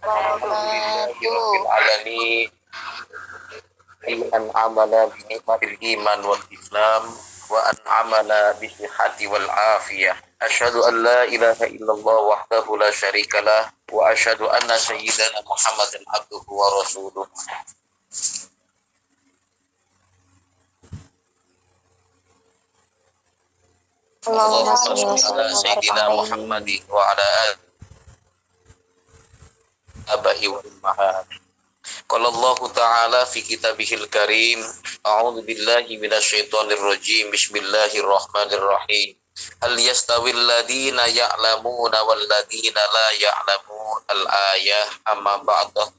Alhamdulillahi rabbil alamin. An'amana bi ni'matil iman wal islam wa an'amana bi sihhati wal afiyah. Asyhadu an la ilaha illallah wahdahu la syarikalah wa asyhadu anna sayyidana Muhammadan abduhu wa rasuluh. Allahumma shalli ala sayyidina Muhammadin wa ala abahi wa ummahat. Qala Allah Ta'ala fi kitabihil karim, a'udzu billahi minasyaitonir rajim, bismillahirrahmanirrahim. Hal yastawil ladina ya'lamuna wal ladina la ya'lamun, al-ayah, amma ba'dah.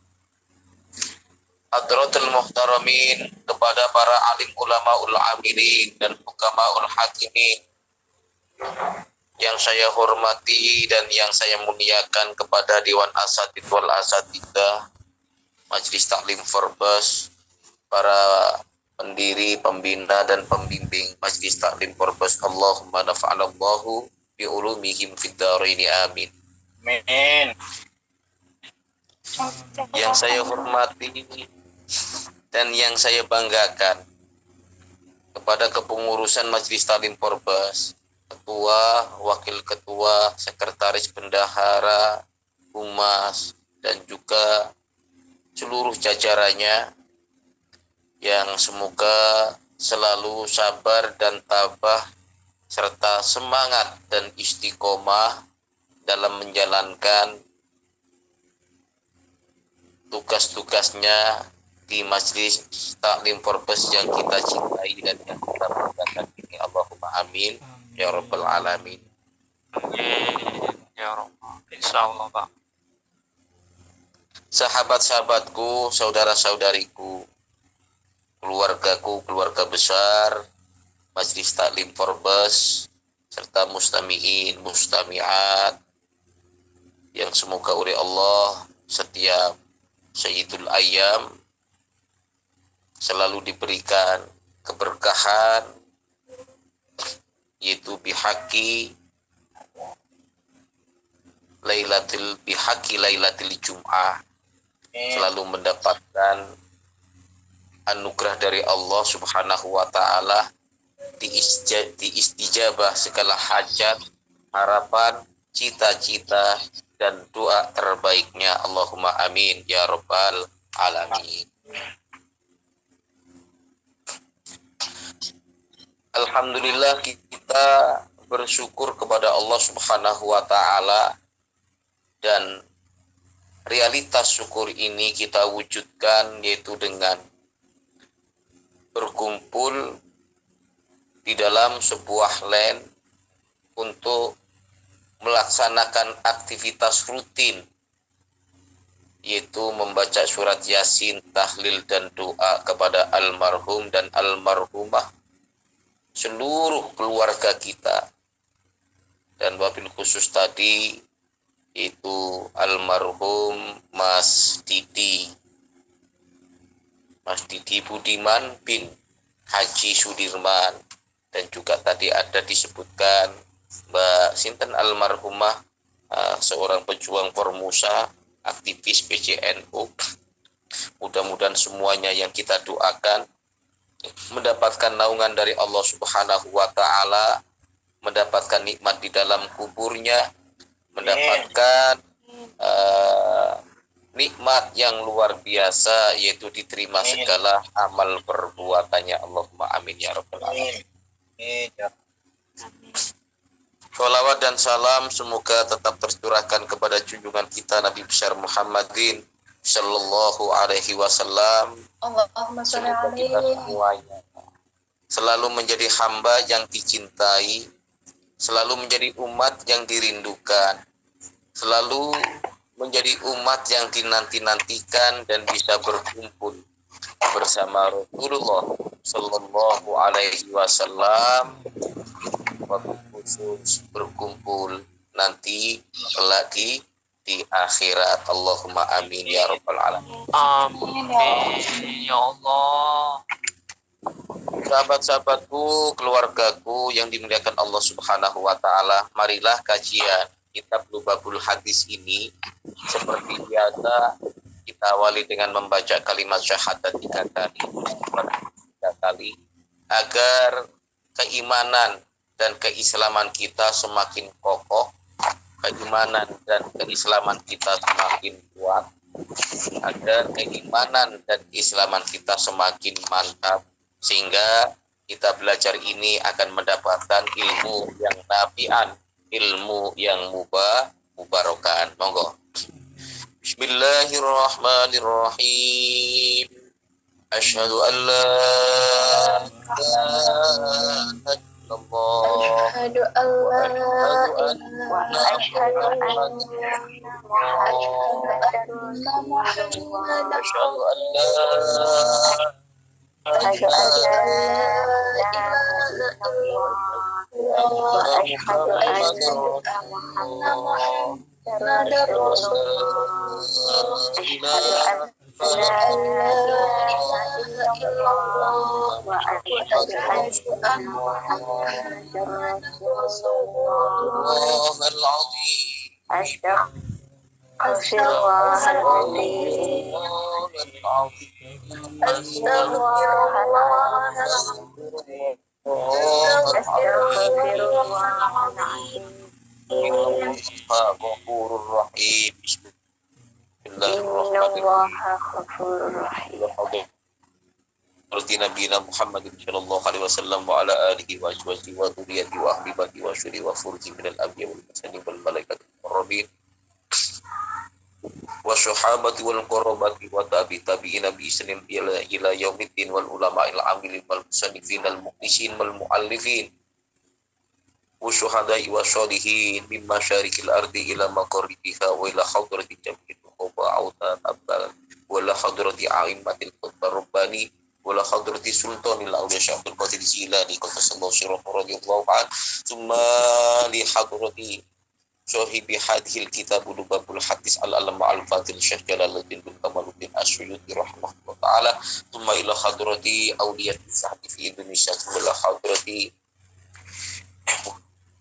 Hadratul muhtaramin, kepada para alim ulamaul amilin dan hukamaul hakimin yang saya hormati dan yang saya muliakan, kepada Dewan Asatid wal Asatidah, Majelis Taklim Forbes, para pendiri, pembina dan pembimbing Majelis Taklim Forbes, Allahumma nafa'alallahu bi ulumihim fid dharaini amin. Amin. Yang saya hormati dan yang saya banggakan, kepada kepengurusan Majelis Taklim Forbes, ketua, wakil ketua, sekretaris bendahara, humas, dan juga seluruh jajarannya, yang semoga selalu sabar dan tabah serta semangat dan istiqomah dalam menjalankan tugas-tugasnya di Majelis Taklim Forbes yang kita cintai dan yang kita banggakan ini. Allahumma amin ya rabbal alamin. Amin ya rabbal, insyaallah Pak. Sahabat-sahabatku, saudara-saudariku, keluargaku, keluarga besar Majelis Taklim Forbes, serta mustami'in, mustami'at, yang semoga oleh Allah setiap Sayyidul Ayyam selalu diberikan keberkahan, yaitu bihaqi Lailatul Jum'ah, selalu mendapatkan anugerah dari Allah Subhanahu wa Ta'ala, diistijabah segala hajat, harapan, cita-cita dan doa terbaiknya. Allahumma amin ya rabbal alamin. Alhamdulillah, kita bersyukur kepada Allah Subhanahu wa Ta'ala, dan realitas syukur ini kita wujudkan yaitu dengan berkumpul di dalam sebuah LAN untuk melaksanakan aktivitas rutin, yaitu membaca surat Yasin, tahlil dan doa kepada almarhum dan almarhumah seluruh keluarga kita, dan wabil khusus tadi itu almarhum Mas Didi Budiman bin Haji Sudirman, dan juga tadi ada disebutkan Mbak Sinten almarhumah, seorang pejuang Formusa, aktivis PCNU. Mudah-mudahan semuanya yang kita doakan mendapatkan naungan dari Allah Subhanahu wa Ta'ala, mendapatkan nikmat di dalam kuburnya, mendapatkan nikmat yang luar biasa, yaitu diterima segala amal perbuatannya. Allahumma amin ya rabbal alamin. Sholawat dan salam semoga tetap tercurahkan kepada junjungan kita Nabi besar Muhammadin sallallahu alaihi wasallam. Allahumma sholli alaihi. Semuanya selalu menjadi hamba yang dicintai, selalu menjadi umat yang dirindukan, selalu menjadi umat yang dinanti-nantikan dan bisa berkumpul bersama Rasulullah sallallahu alaihi wasallam, khusus berkumpul nanti kelak di akhirat. Allahumma amin ya rabbal alamin. Amin ya Allah. Sahabat-sahabatku, keluargaku yang dimuliakan Allah Subhanahu wa Ta'ala, marilah kajian kitab Lubabul Hadis ini seperti biasa kita awali dengan membaca kalimat syahadat 3 kali, 3 kali agar keimanan dan keislaman kita semakin kokoh, keimanan dan keislaman kita semakin kuat, agar keimanan dan keislaman kita semakin mantap, sehingga kita belajar ini akan mendapatkan ilmu yang nafi'an, ilmu yang mubarokan. Monggo. Bismillahirrahmanirrahim. Asyhadu an la ilaha illallah أشهد أن لا إله أشهد أن محمدا أشهد أن لا أشهد أن لا إله إلا الله وأشهد أن محمدا رسول الله أشهد أن لا إله إلا الله وأشهد أن محمدا رسول الله العظيم أستغفر الله العظيم أستغفر الله غفور رحيم. إن الله غفور رحيم. Seperti Nabi Muhammad sallallahu alaihi wasallam wa ala alihi wa azwajihi wa dzurriyyatihi wa ahbabatihi wa syuri wa furji minal anbiya wal mursalin wal malaikati muqarrabin wa syuhabati wal qarabati wa tabi'ina bi isnin ila yaumiddin wal ulama'il amilin wal musannifin al muqlisin wal muallifin wa syuhada'i wa sholihin min masyarikil ardi ila maqarribiha wa ila hadrati jami'il qawba'utan abdal wa ila hadrati a'immatil qutbar rabbani wala hadrati sultanil awliya Syaikhul Qadir Jilani qasasallahu sirruhu radhiyallahu anhu thumma li hadrati sahibi hadhil kitab Lubabul Hadis al-alama al-fadil Syekh Jalaluddin bin Kamaluddin Asyuyuti rahimahullah ta'ala thumma ila hadrati awliya sahbi fi Indonesia wala hadrati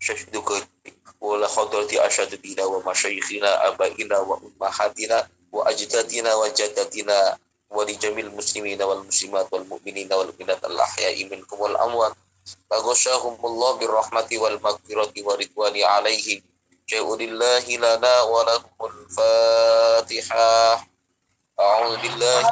Syekh Dukati wala hadrati asyadina wa masyayikhina abaina wa ummahatina wa ajdadina wa jaddatina wa li jamil muslimina wal muslimat wal mu'minina wal mu'minat al-ahya'i minkum wal amwat faghashahumullah birrahmati wal maghfirati wa ridwani alaihim ja'ulillahi lana wa lahumul fatihah. A'udzu billahi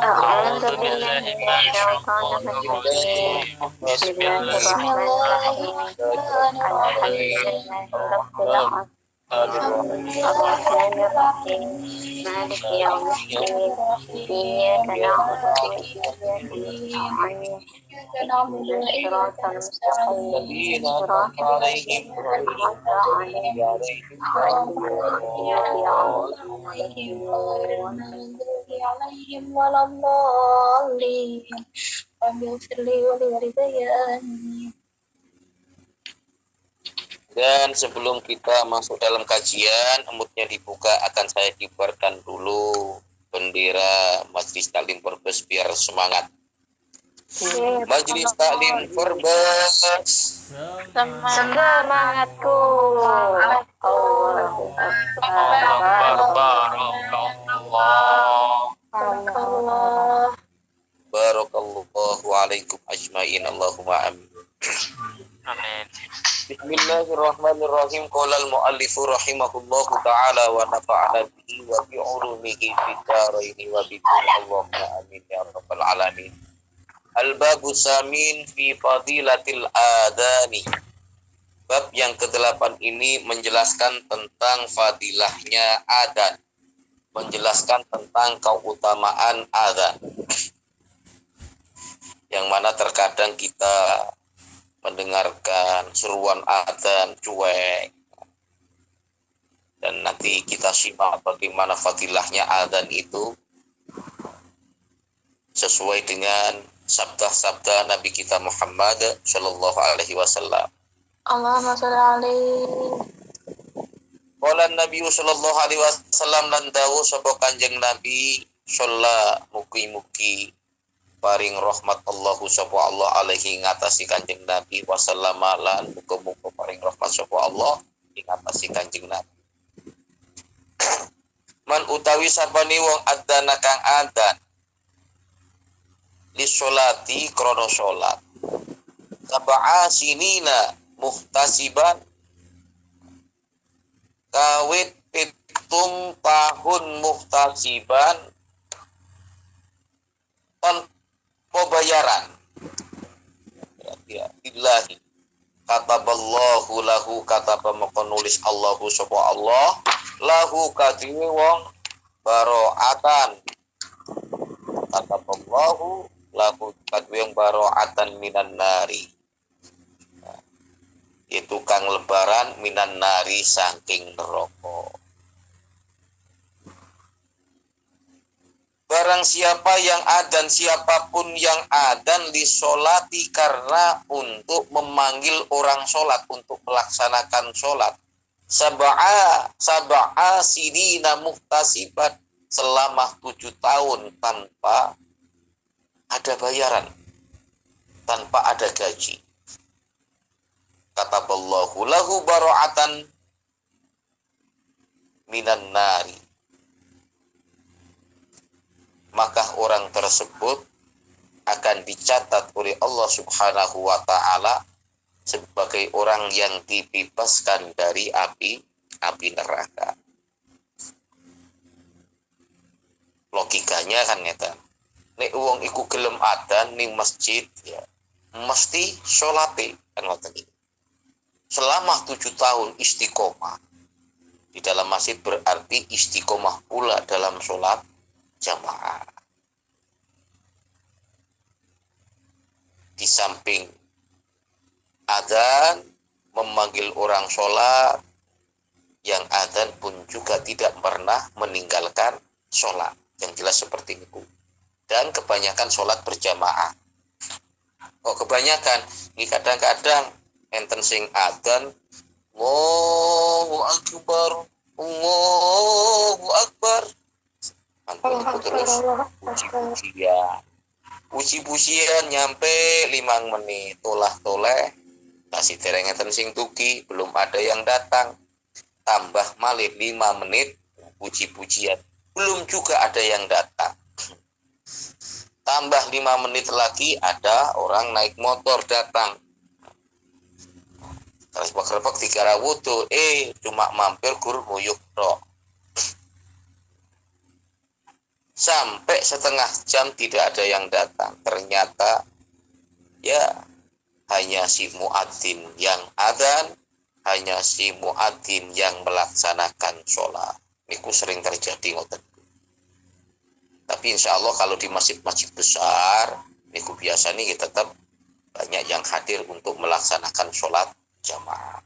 الرحمن الرحيم مالك يوم الدين إياك نعبد وإياك نستعين صراط المستقيم صراط الذين أنعمت عليهم ولا الضالين رب اغفر لي ولوالدي. Dan sebelum kita masuk dalam kajian, emutnya dibuka, akan saya kibarkan dulu bendera Majelis Taklim Forbes biar semangat. Majelis Taklim Forbes Semangatku. Barakallahu alaikum ajmain. Allahumma amin. Amin. Bismillahirrahmanirrahim. Qala al-muallifu rahimahullahu ta'ala wa nafa'ana bihi wa bi ulumihi fid dharain wa bi Allahumma amin ya rabbal alamin. Al-babu samin fi fadilatil adani. Bab yang ke-8 ini menjelaskan tentang fadilahnya adzan, menjelaskan tentang keutamaan adzan. Yang mana terkadang kita mendengarkan seruan adzan cuek, dan nanti kita simak bagaimana fadilahnya adzan itu sesuai dengan sabda-sabda Nabi kita Muhammad sallallahu alaihi wasallam. Allahumma sholli alaihi. Qala Nabi sallallahu alaihi wasallam lan dawu sapa Kanjeng Nabi sholla mugi-mugi paring rahmat Allahu sapa Allah alaihi ngatasi Kanjeng Nabi wasallama lan muga-muga paring rahmat sapa Allah ing ngatasi Kanjeng Nabi. Man utawi sabani wong adzana kang adzan lisolati krono solat sab'a sinina muhtasiban kawit pitung tahun muhtasiban tanpa bayaran ya billahi kataballahu lahu kataba maka nulis Allahu sapa Allah lahu kadhiwe wong baro'atan kataballahu lahu kadhiwe wong baro'atan minan nari itu kang lebaran minan nari saking neraka. Barang siapa yang adzan, siapapun yang adzan disolati karena untuk memanggil orang sholat, untuk melaksanakan sholat. Sab'a sinina muhtasiban selama 7 tahun tanpa ada bayaran, tanpa ada gaji. Kataballahu lahu baro'atan minan nari. Maka orang tersebut akan dicatat oleh Allah Subhanahu wa ta'ala sebagai orang yang dibebaskan dari api neraka. Logikanya kan ngeten. Nek wong iku gelem adzan ning masjid ya, mesti sholate kan ngoten iki. Selama 7 tahun istiqomah di dalam masjid berarti istiqomah pula dalam sholat jamaah. Di samping adzan memanggil orang sholat, yang adzan pun juga tidak pernah meninggalkan sholat. Yang jelas seperti itu. Dan kebanyakan sholat berjamaah. Kok kebanyakan? Ini kadang-kadang enten sing adzan Allahu Akbar, Allahu Akbar. Antun itu terus puji-pujian nyampe 5 menit toleh kasih tereng enten sing tuki belum ada yang datang, tambah malih 5 menit puji-pujian belum juga ada yang datang, tambah 5 menit lagi ada orang naik motor datang, terus bakal dikira wudu cuma mampir gur nguyuk tok. Sampai setengah jam tidak ada yang datang. Ternyata ya hanya si muadzin yang adzan, hanya si muadzin yang melaksanakan sholat. Niku sering terjadi ngoten. Tapi insya Allah kalau di masjid-masjid besar, niku biasanya tetap banyak yang hadir untuk melaksanakan sholat jamaah.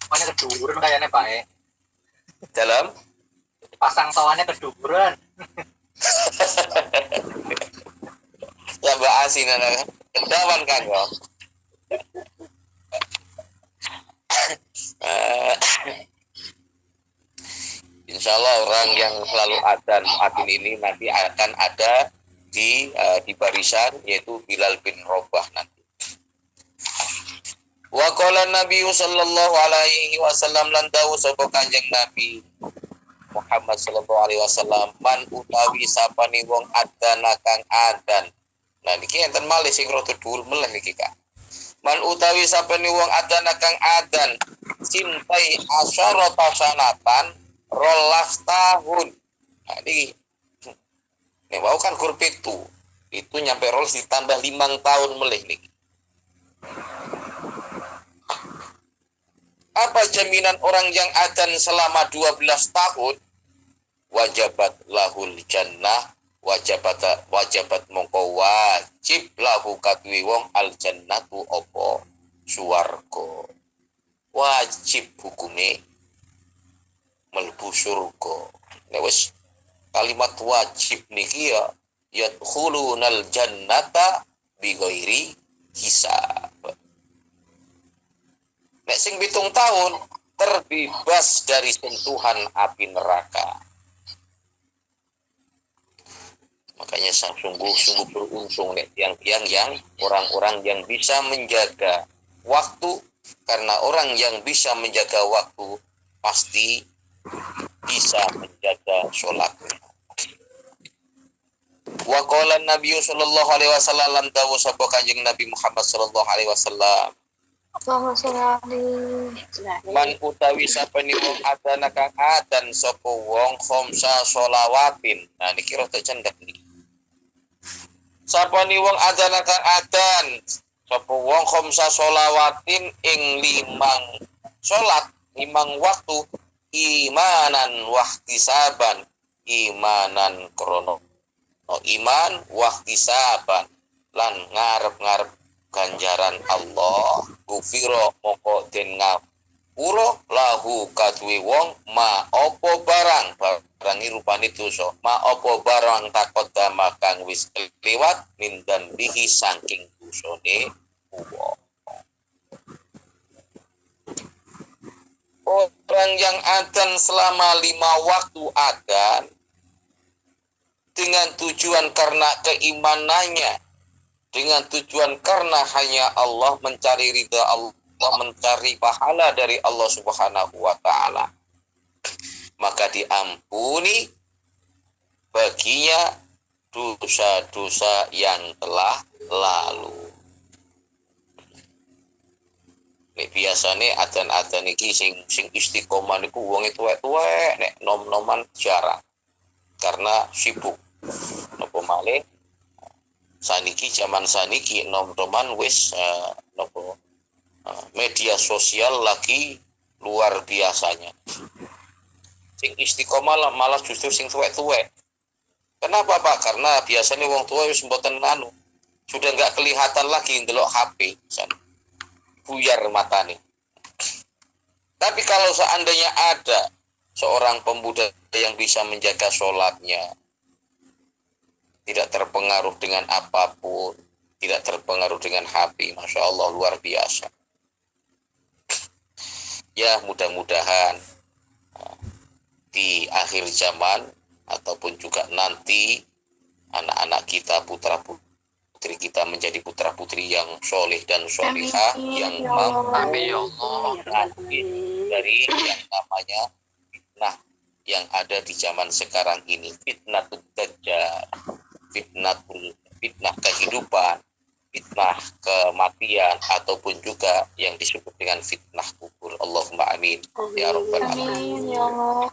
Mana keduburan kayaknya Pak Dalam pasang tawannya keduburan. Ya Mbak Asin kendawan kan yo. Insya Allah orang yang selalu adzan muadzin ini nanti akan ada di barisan yaitu Bilal bin Rabah nanti. Wa qala Nabi sallallahu alaihi wasallam lan dawu sapa Kanjeng Nabi Muhammad sallallahu alaihi wasallam man utawi sapane wong adzana kang adzan. Nah niki enten malih sing rada dhuwur meleh niki Kak. Man utawi sapane wong adzana kang adzan sintai asyarata sanatan 12 tahun. Nah niki nek wau kan gur pitu. Itu nyampe 12 ditambah 5 tahun melih niki. Apa jaminan orang yang adzan selama 12 tahun? Wajabat lahul jannah, wajabat mongko wajib lahu kadwi wong al jannatu opo suwarga. Wajib hukume mlebu surga. Nek wis kalimat wajib niki ya yadkhulunal jannata bighairi hisab. Nek sing 7 tahun terbebas dari sentuhan api neraka. Makanya sungguh beruntung nek tiang-tiang yang orang-orang yang bisa menjaga waktu, karena orang yang bisa menjaga waktu pasti bisa menjaga sholatnya. Wa qala Nabi sallallahu alaihi wasallam lan dawu sapa Kanjeng Nabi Muhammad sallallahu alaihi wasallam. Allahumma sholli alaihi. Man utawi sapane wong adana kang adan sapa wong khamsa sholawatin. Nah niki rada cendhek niki. Sapane wong adana kang adan sapa wong khamsa sholawatin ing 5 salat 5 waktu imanan wahtisaban imanan krono iman wahtisaban lan ngarep-ngarep ganjaran Allah gufiro moko den ngapura lahu kadue wong ma opo barang rupane dosa ma opo barang takot dama kang wis liwat mindan bihi saking dosane wong. Orang yang adzan selama 5 waktu adzan dengan tujuan karena keimanannya, dengan tujuan karena hanya Allah, mencari ridha Allah, mencari pahala dari Allah Subhanahu wa taala, maka diampuni baginya dosa-dosa yang telah lalu. Nek biasane adzan-adzan iki sing istiqomah niku wong tuwek-tuwek, nek nom-noman jarang karena sibuk. Napa malih saniki zaman saniki nom-noman wis media sosial lagi luar biasanya. Sing istiqomah malah justru sing tuwek-tuwek. Kenapa Pak? Karena biasanya wong tua wis mboten sudah enggak kelihatan lagi ndelok HP sana. Buyar matanya. Tapi kalau seandainya ada seorang pemuda yang bisa menjaga sholatnya, tidak terpengaruh dengan apapun, tidak terpengaruh dengan HP, Masya Allah luar biasa. Ya mudah-mudahan di akhir zaman ataupun juga nanti anak-anak kita, putra-putri kita menjadi putra-putri yang soleh dan solihah, yang mampu dari yang namanya fitnah yang ada di zaman sekarang ini, fitnah dajjal, fitnah kehidupan, fitnah kematian, ataupun juga yang disebut dengan fitnah kubur. Allahumma amin ya rabbal alamin. Ya Allah.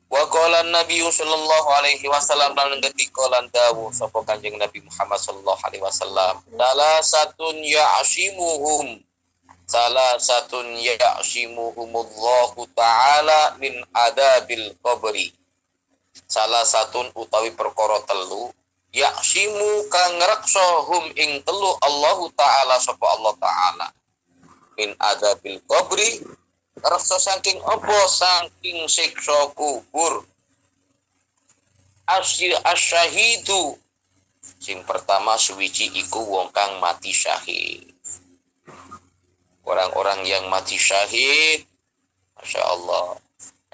Wa qala Nabi sallallahu alaihi wasallam lan ketika lan dawuh sapa Kanjeng Nabi Muhammad sallallahu alaihi wasallam, salah satun ya'shimuhumullahu ta'ala min adabil qabri. Salah satun utawi perkara telu ya'shimu kang ngreksohum ing telu Allahu ta'ala sapa Allah ta'ala min adabil qabri. Rasa saking apa? Saking siksa kubur. Asyahidu sing pertama suwiji iku wong kang mati syahid. Orang-orang yang mati syahid, Masya Allah,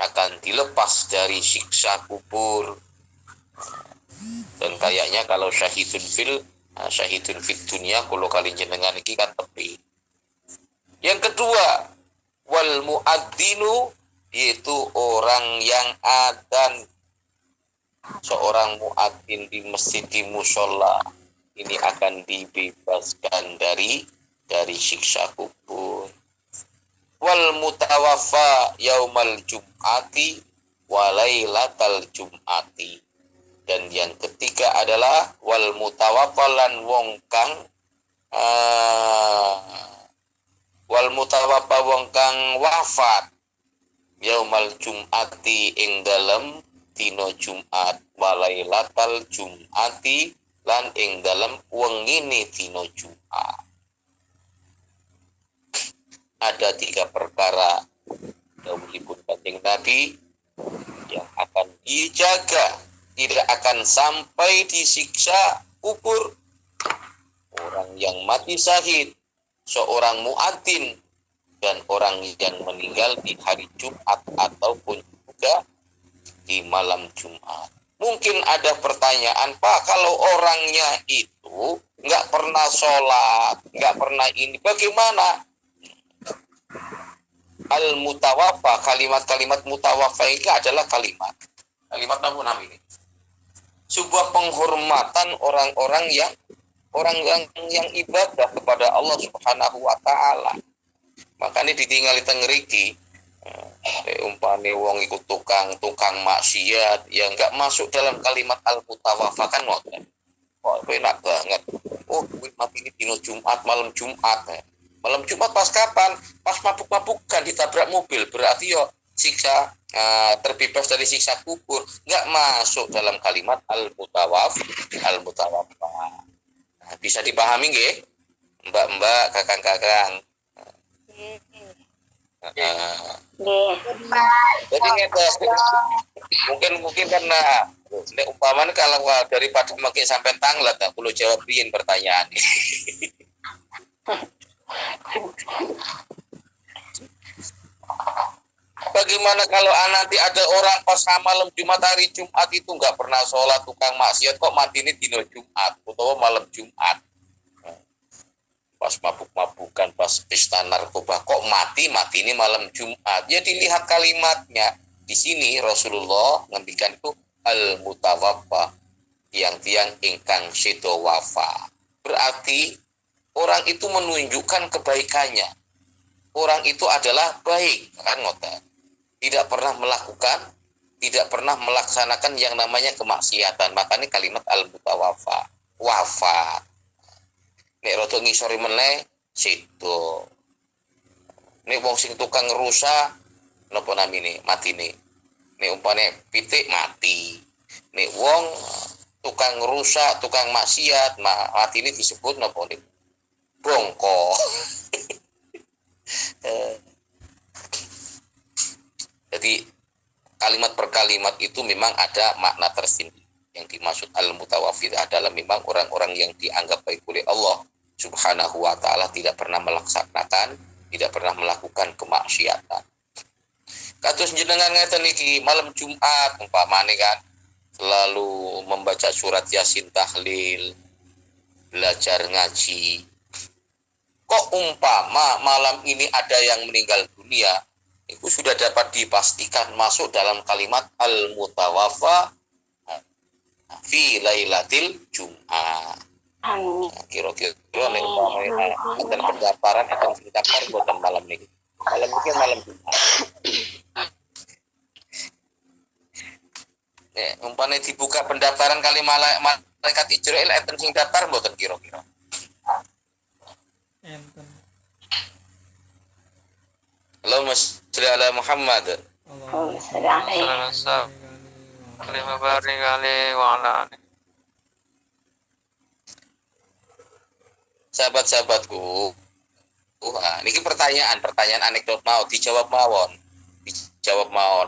akan dilepas dari siksa kubur. Dan kayaknya kalau syahidun fit dunia, kalau kalian jenengan iki kan tepi. Yang kedua, wal muadzinu, yaitu orang yang adzan, seorang muadzin di masjid, di musola, ini akan dibebaskan dari siksa kubur. Wal mutawaffa yaumal jum'ati wa lailatal jum'ati. Dan yang ketiga adalah wal mutawaffa lan wong kang wal mutawaffa wong kang wafat yaumal jum'ati ing dalem dina Jumat, walailatal jum'ati lan ing dalem wengine dina Jumat. Ada 3 perkara dawuhipun Kanjeng Nabi yang akan dijaga, tidak akan sampai disiksa kubur. Orang yang mati syahid, seorang muadzin, dan orang yang meninggal di hari Jumat ataupun juga di malam Jumat. Mungkin ada pertanyaan, Pak, kalau orangnya itu nggak pernah sholat, nggak pernah ini, bagaimana? al-mutawaffa, kalimat-kalimat mutawaffa ini adalah kalimat apa ini? Sebuah penghormatan orang-orang yang ibadah kepada Allah Subhanahu wa taala. Makanya ditinggali teng ngriki umpane wong ikut tukang maksiat yang enggak masuk dalam kalimat al-mutawaffa kan ngoten. Oh, enak banget. Oh, mati ini dino Jumat, malam Jumat. Malam Jumat pas kapan? Pas mabuk-mabukan ditabrak mobil. Berarti yo siksa terbebas dari siksa kubur. Enggak masuk dalam kalimat al-mutawaffa. Nah, bisa dipahami nggih? Mbak-mbak, kakang-kakang. Jadi mungkin karena umpamanya kalau daripada makin sampai tanglet tak perlu jawab riyen pertanyaan. Bagaimana kalau nanti ada orang pas malam Jumat, hari Jumat itu nggak pernah sholat, tukang maksiat, kok mati ini dino Jumat atau malam Jumat? Pas mabuk-mabukan, pas pesta narkoba, kok mati ini malam Jumat? Ya dilihat kalimatnya. Di sini Rasulullah ngendikan itu al-mutawaffa, tiang-tiang ingkang sida wafa. Berarti orang itu menunjukkan kebaikannya. Orang itu adalah baik, kan ngoten. Tidak pernah melaksanakan yang namanya kemaksiatan. Makanya kalimat al-mutawaffa, wafat. Nek rada ngisori meneh situ. Nek wong sing tukang rusak napa namine matine. Nek umpane pitik mati. Nek wong tukang rusak, tukang maksiat matine disebut napa nek bongko. Jadi kalimat per kalimat itu memang ada makna tersendiri. Yang dimaksud al-mutawaffi adalah memang orang-orang yang dianggap baik oleh Allah Subhanahu wa ta'ala, tidak pernah melaksanakan, tidak pernah melakukan kemaksiatan. Kados jenengan ngeten iki malam Jumat umpamane kan selalu membaca surat Yasin, tahlil, belajar ngaji. Kok umpama malam ini ada yang meninggal dunia, itu sudah dapat dipastikan masuk dalam kalimat al-mutawaffa fi lailatil Jum'ah. Kira-kira nek umpamane enten pendaftaran akan daftar boten malam niki. Malam niki malam Jumat. Umpamane dibuka pendaftaran kali malaikat Israil enten sing daftar boten kira-kira. Enten. Allahumma sholli ala Muhammad. Allahumma sholli Salam lima baring kali wala. Sahabat-sahabatku, niki pertanyaan anekdot mau dijawab mawon.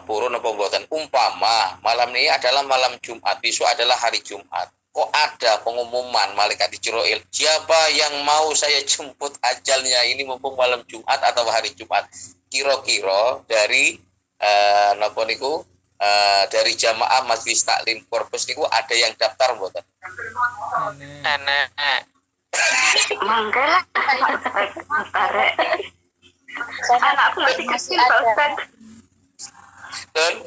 Purun apa mboten? Umpama malam ini adalah malam Jumat, besok adalah hari Jumat. Kok ada pengumuman malaikat Jibril, siapa yang mau saya jemput ajalnya ini mumpung malam Jumat atau hari Jumat? Kira-kira dari napa niku dari jamaah Majelis Taklim Korpus niku ada yang daftar mboten? Enek. Mangga lah. Anakku masih kecil Pak Ustaz. Dan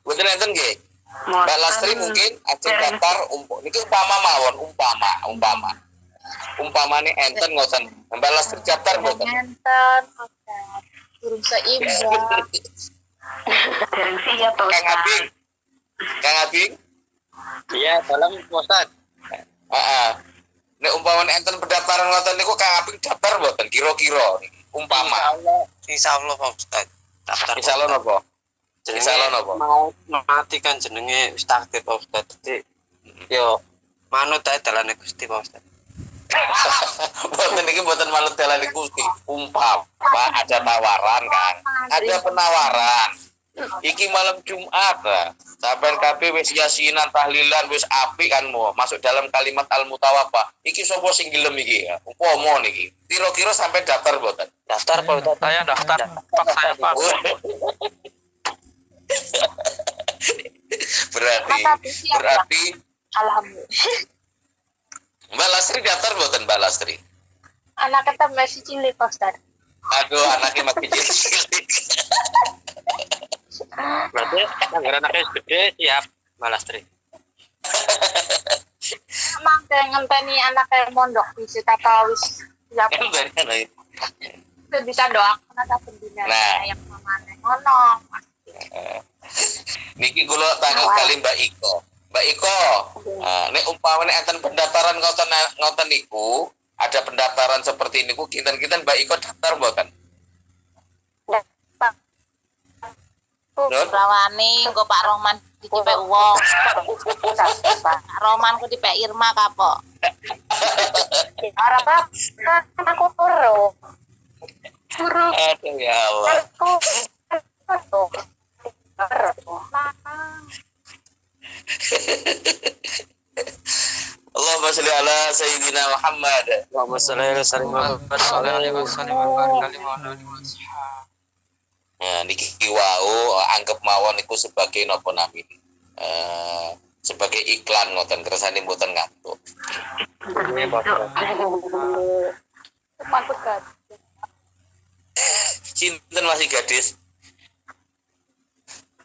betul enten nggih. Mbak Lastri mungkin ajeng daftar niki umpamane enten ngoten. Mbak Lastri daftar mboten? Enten, turun seimbang. Dereng siap Pak Ustaz. Kang Abing. Iya, dalam Ustaz. Nek umpamane enten pendaftaran ngoten niku Kang Abing daftar mboten kira-kira umpama. Insyaallah Pak Ustaz. Daftar. Insyaallah napa? Insyaallah napa? Mau mati kan jenenge wis takdir Pak Ustaz. Dadi yo manut ae dalane Gusti Pak Ustaz. Boten iki boten manut dalane Gusti. Umpama ada tawaran kan. Ada penawaran. Iki malam Jumat sampean kabeh wis yasinan tahlilan wis apik kan mo masuk dalam kalimat al-mutawaffa. Iki sapa sing gelem iki ya? Umpama niki. Kira-kira sampai daftar mboten? Daftar Pak Ustaz. Saya daftar. Pak saya Pak. berarti Alhamdulillah. Mbak Lastri daftar mboten Mbak Lastri? Anak kita masih cilik Pak Ustaz. Aduh, anaknya makin cilik. Berarti anggar anaknya gede siap malas tri. Emang kayak ngenteni anak kayak mondok bisa tata wis siap bisa doakan ada pendina yang mamane ngono. Niki kula tanggal kali Mbak Iko. Mbak Iko, nek umpamane enten pendaftaran ngoten niku, ada pendaftaran seperti niku kinten-kinten Mbak Iko daftar mboten? Rawani engko Pak Roman dicipek wong. Pak Roman ku dipek Irma kapok. Ora apa aku turu. Aduh ya Allah. Allahumma sholli ala sayyidina Muhammad. Allahumma sholli ala sayyidina Muhammad. Nah, niki wau anggap mawon niku sebagai napa namine? Sebagai iklan ngoten kersane mboten ngantuk. Mantap kan. Sinten masih gadis?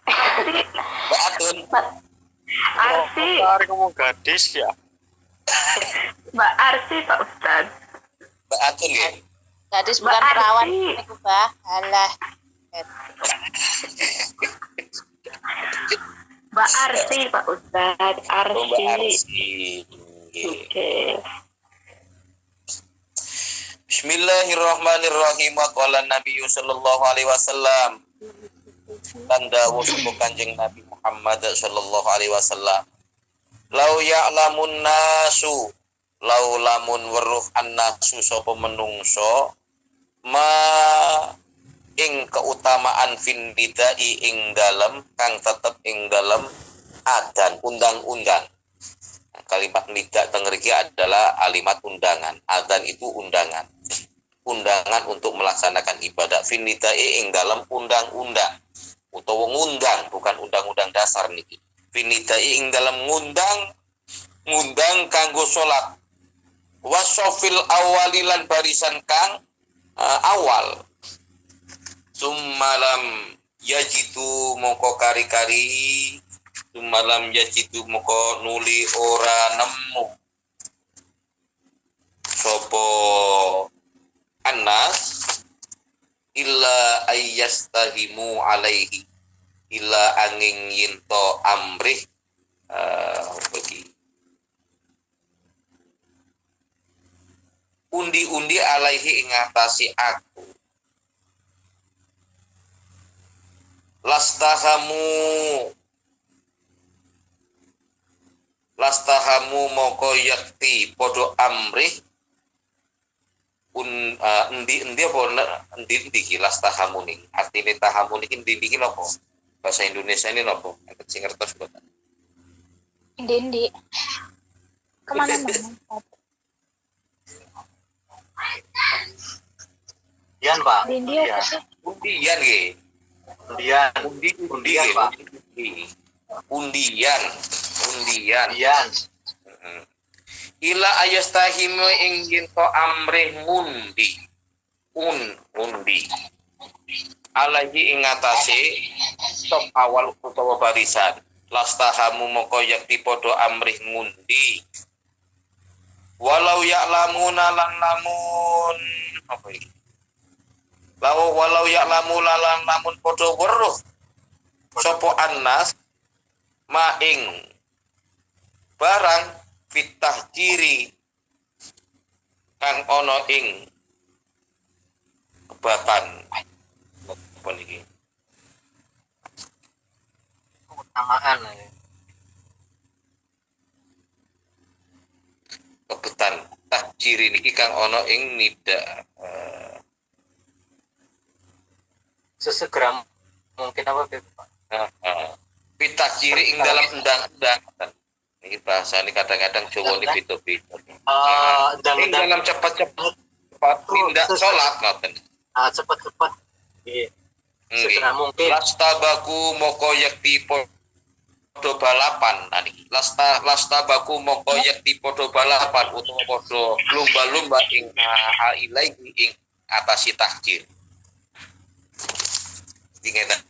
Mbak Atun. Arsi. Hari ngomong gadis ya. Mbak Arsi Pak Ustad. Mbak Atun ya. Gadis bukan perawan niku, Bah. Alah. Mbak Arsi Pak Ustad. Arsi. Mbak Arsi. Oke. Bismillahirrahmanirrahim. Qala Nabi sallallahu alaihi wasallam. Tanda wusuh Kanjeng Nabi Muhammad sallallahu alaihi wasallam. Lau ya'lamun nasu, lau lamun weruh annasu sapa menungso ma ing keutamaan fin bidai ing dalem kang tetep ing dalem adan undang-undang. Kalimat nida teng mriki adalah kalimat undangan. Adzan itu undangan. Undangan untuk melaksanakan ibadah fin nidai ing dalam undang-undang. Utawa ngundang, bukan undang-undang dasar niki. Fin nidai ing dalam ngundang kanggo salat. Wasofil awalilan barisan kang awal. Summalam yajitu mongko kari-kari malam yajidu moko nuli ora nemu sopo anas illa ayyastahimu alaihi illa angin yinto amrih bagi undi-undi alaihi ingatasi aku lastahamu moko yakti podo amrih endi apa endi lastahamu ning artine tahamu niki endi napa bahasa Indonesia ini napa enten sing ngertos mboten Indi kemana-mana Dian Pak. Indi apa sih? undian nggih undi Pak. Undian. Dian. Ila ayastahimu ingin to amrih mundi. Undi. Alaihi ingatasi stop awal utawa barisan. Lastahamu moko yakti podo amrih mundi. Walau ya'lamuna lan lamun apa iki? Walau ya'lamu lan lamun podo weruh sapa annas maing barang fitah kiri kang ono ing kebatan apa niki Keutamaan. kebetan takjiri niki kang ono ing nida Sesegera mungkin apa Pak? pitakjiri ing dalam undang-undang ini bahasa ini kadang-kadang Jawa ini beda-beda ing dalam cepat-cepat tindak sholat ngoten Cepat-cepat. Iya. Segera mungkin. Lastabaku moko yakti podo balapan niki lastabaku moko yakti podo balapan utawa podo lumba-lumba ing ilaihi ing mengatasi takdir. Ingat,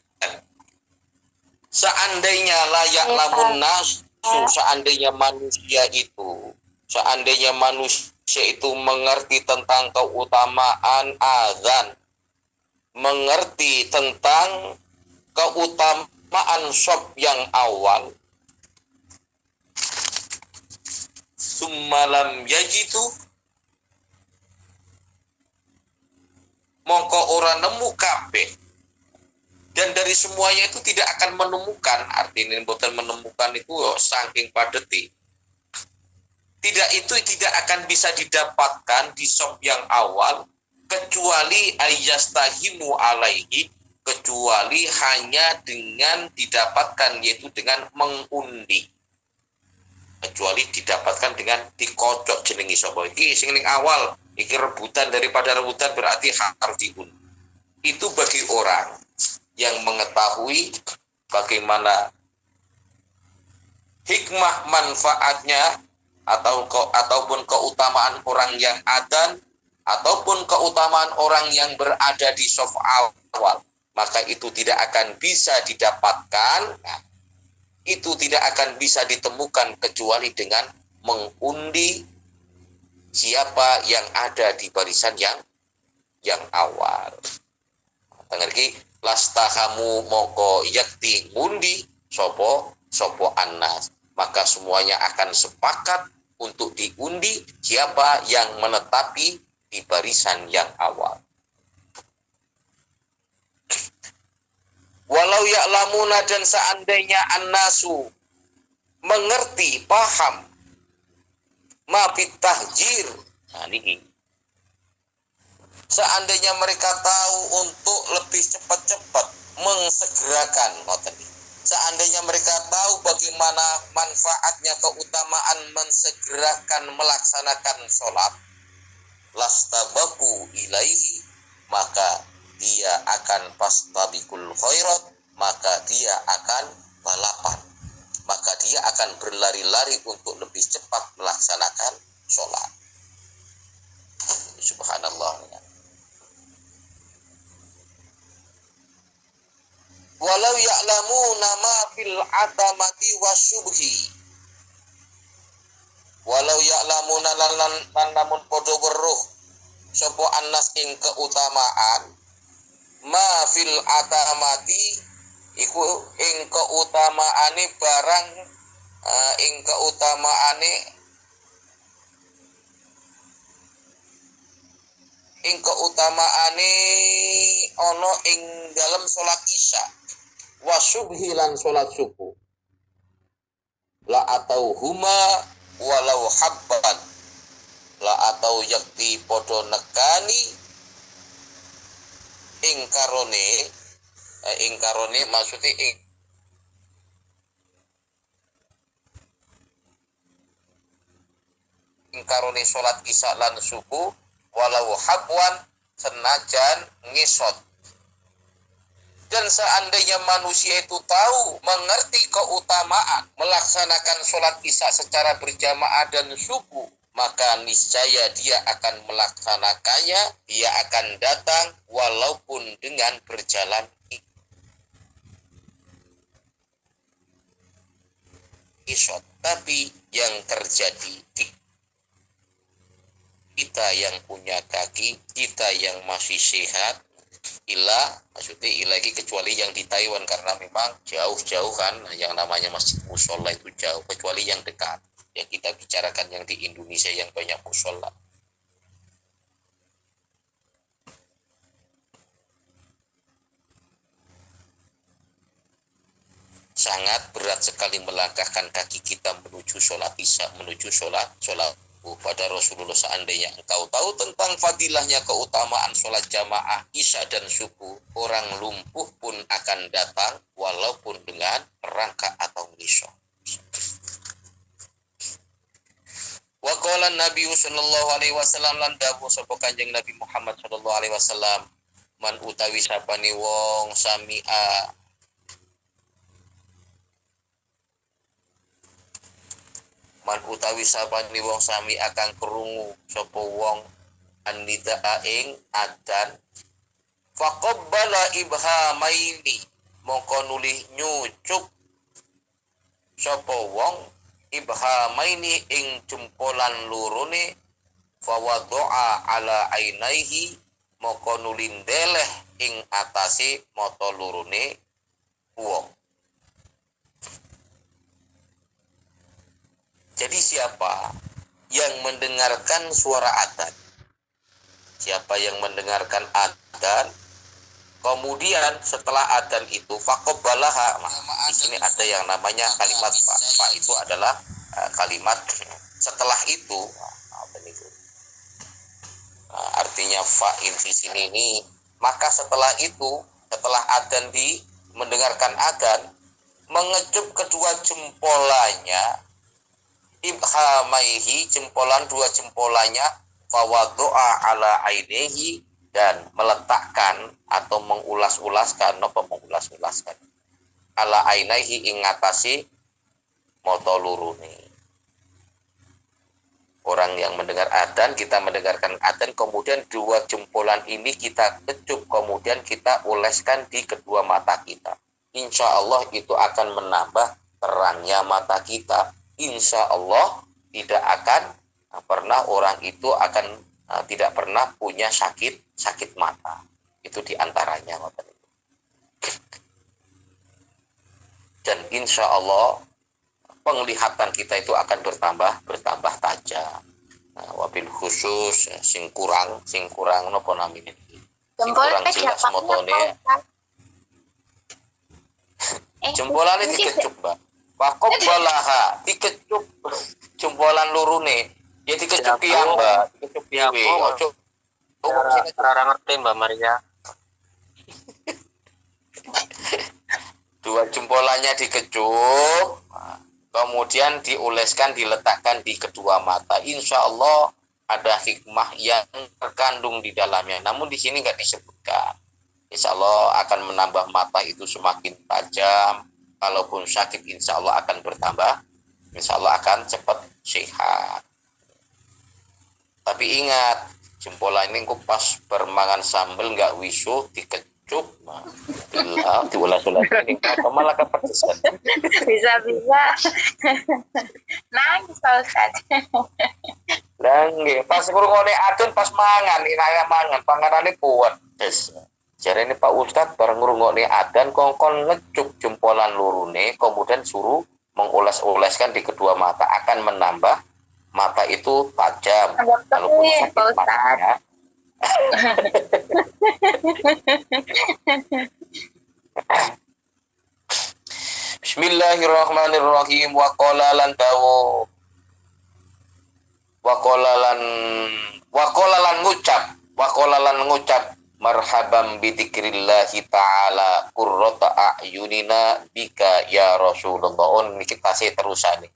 seandainya layak lamun nas, seandainya manusia itu mengerti tentang keutamaan azan, mengerti tentang keutamaan sob yang awal, summalam yajitu, mongko ora nemu kabeh, dan dari semuanya itu tidak akan menemukan, artinya bukan menemukan itu saking padeti, tidak akan bisa didapatkan di sob yang awal kecuali ayastahimu alaihi, kecuali hanya dengan didapatkan, yaitu dengan mengundi, kecuali didapatkan dengan dikocok jenengi sapa iki sing ning awal iki rebutan, daripada rebutan berarti harus diundi. Itu bagi orang yang mengetahui bagaimana hikmah manfaatnya ataupun keutamaan orang yang adzan ataupun keutamaan orang yang berada di shaf awal, maka itu tidak akan bisa didapatkan, itu tidak akan bisa ditemukan kecuali dengan mengundi siapa yang ada di barisan yang awal. Tengerki lastahamu moko yakti ngundi sopo annas, maka semuanya akan sepakat untuk diundi siapa yang menetapi di barisan yang awal. Walau ya'lamuna, dan seandainya annasu mengerti, paham, ma tahjir, nah ini, seandainya mereka tahu untuk lebih cepat-cepat mengsegerakan, seandainya mereka tahu bagaimana manfaatnya, keutamaan mensegerakan melaksanakan sholat, lastabaku ilaihi, maka dia akan pastabikul khairat, maka dia akan balapan, maka dia akan berlari-lari untuk lebih cepat melaksanakan sholat. Subhanallah. Walau ya'lamu nama fil atamati wasyubhi, walau ya'lamu namun podo weruh sopo annas ing keutamaan, ma fil atamati iku ing keutamaane barang, ing keutamaane ono ing dalam sholat isya wa subhi lan sholat subuh, la atau huma walau habban, la atau yakti podo nekani ingkarone maksudnya ingkarone sholat isya lan subuh walau habwan, senajan ngisot. Dan seandainya manusia itu tahu, mengerti keutamaan melaksanakan sholat isya secara berjamaah dan subuh, maka niscaya dia akan melaksanakannya, dia akan datang walaupun dengan berjalan isot. Tapi yang terjadi, kita yang punya kaki, kita yang masih sehat, maksudnya lagi kecuali yang di Taiwan, karena memang jauh-jauh kan, yang namanya masjid musola itu jauh, kecuali yang dekat. Yang kita bicarakan yang di Indonesia yang banyak musola. Sangat berat sekali melangkahkan kaki kita menuju sholat isya, menuju sholat. Pada Rasulullah, seandainya engkau tahu tentang fadilahnya keutamaan sholat jamaah isya dan subuh, orang lumpuh pun akan datang walaupun dengan perangkat atau ngisok. Wa qala Nabi sallallahu alaihi wasallam, lan dawuh sapa Kanjeng Nabi Muhammad sallallahu alaihi wasallam, man utawi sapane wong sami'a man utawi sapane wong sami akan krungu sapa wong an-nidaa ing adzan faqabbala ibhamaini mongko nulih nyucuk sapa wong ibhamaini ing jempolan lurune fawadha'a ala ainaihi mongko nulih ndeleh ing atase mata lurune wong. Jadi siapa yang mendengarkan suara adzan, siapa yang mendengarkan adzan, kemudian setelah adzan itu faqabbalaha, di sini ada yang namanya kalimat fa. Fa itu adalah kalimat setelah itu. Artinya fa'in di sini ini, maka setelah itu, setelah adzan mendengarkan adzan, mengecup kedua jempolannya, ibhamaihi, dua jempolannya, fawaddo'a ala ainehi, dan meletakkan atau mengulas-ulaskan ala ainaihi ing ngatasi mata lurune. Orang yang mendengar adzan, kita mendengarkan adzan, kemudian dua jempolan ini kita kecup, kemudian kita oleskan di kedua mata kita. Insya Allah itu akan menambah terangnya mata kita. Insya Allah tidak akan pernah orang itu tidak pernah punya sakit mata. Itu diantaranya. Dan insya Allah penglihatan kita itu akan bertambah tajam. Wabil khusus sing kurang napa namine iki. Sing kurang jelas motone. Jempolane dikecup, Mbak. Faqabbalaha, dikecup jempolan lurune. Ya dikecup ki Mbak, dikecup piye? Ojo. Ora ngerti Mbak Maria. Dua jempolannya dikecup, kemudian dioleskan, diletakkan di kedua mata. Insya Allah ada hikmah yang terkandung di dalamnya. Namun di sini nggak disebutkan. Insya Allah akan menambah mata itu semakin tajam. Kalaupun sakit, insya Allah akan bertambah. Insya Allah akan cepat sehat. Tapi ingat, jempolan ini pas bermangan sambel nggak wisuh, dikecup. Diulas-ulas ini apa malah kepedesan. Bisa-bisa. Nangis Pak Ustadz. Lah nggih, pas ngrungokne adzan pas mangan, inaya mangan, panganane kuat. Jarene Pak Ustadz bareng ngrungokne adzan kongkon ngecup jempolan lurune, kemudian suruh mengoles-oleskan di kedua mata, akan menambah mata itu tajam. Walaupun sakit matanya. Bismillahirrahmanirrahim. Wa qala lan dawu wa qala lan ngucap marhaban bi dzikrillahi ta'ala qurrata a'yunina bika ya Rasulullah. Niki tasih terusane.